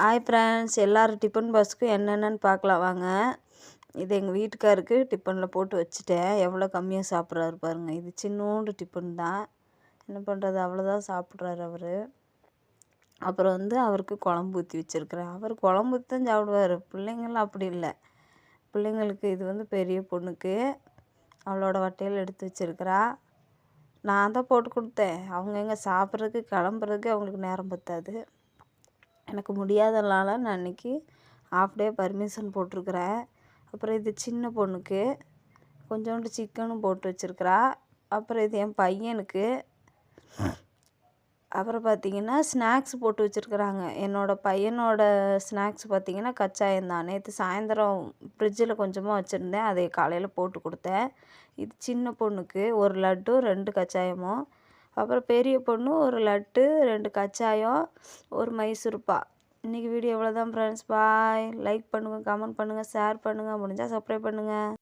Hi friends, எல்லோரும் tiffin பாக்ஸுக்கு என்னென்னு பார்க்கலாம் வாங்க. இது எங்கள் வீட்டுக்காருக்கு டிஃபனில் போட்டு வச்சுட்டேன். எவ்வளோ கம்மியாக சாப்பிட்றாரு பாருங்கள். இது சின்னோண்டு டிஃபன் தான். என்ன பண்ணுறது, அவ்வளோதான் சாப்பிட்றாரு அவர். அப்புறம் அவருக்கு குழம்பு ஊற்றி வச்சுருக்கிறேன். அவர் குழம்பு ஊற்றி தான் சாப்பிடுவார். பிள்ளைங்கள்லாம் அப்படி இல்லை. பிள்ளைங்களுக்கு இது பெரிய பொண்ணுக்கு அவளோட வட்டையில் எடுத்து வச்சுருக்கிறா. நான் தான் போட்டு கொடுத்தேன். அவங்க எங்கே சாப்பிட்றதுக்கு கிளம்புறதுக்கு அவங்களுக்கு நேரம் பத்தாது. எனக்கு முடியாதனால நான் இன்றைக்கி ஹாஃப் டே பர்மிஷன் போட்டிருக்கிறேன். அப்புறம் இது சின்ன பொண்ணுக்கு கொஞ்சோண்டு சிக்கனும் போட்டு வச்சுருக்கிறா. அப்புறம் இது என் பையனுக்கு. அப்புறம் பார்த்திங்கன்னா ஸ்நாக்ஸ் போட்டு வச்சுருக்குறாங்க. என்னோடய பையனோட ஸ்நாக்ஸ் பார்த்திங்கன்னா கச்சாயம் தான். நேற்று சாயந்தரம் ஃப்ரிட்ஜில் கொஞ்சமாக வச்சுருந்தேன், அதை காலையில் போட்டு கொடுத்தேன். இது சின்ன பொண்ணுக்கு ஒரு லட்டு 2 கச்சாயமும், அப்புறம் பெரிய பொண்ணு ஒரு லட்டு 2 கச்சாயம் ஒரு மைசூர்பா. இன்றைக்கி வீடியோ எவ்வளோ தான் ஃப்ரெண்ட்ஸ். பாய். லைக் பண்ணுங்கள், கமெண்ட் பண்ணுங்கள், ஷேர் பண்ணுங்கள், முடிஞ்சால் சப்ஸ்கிரைப் பண்ணுங்கள்.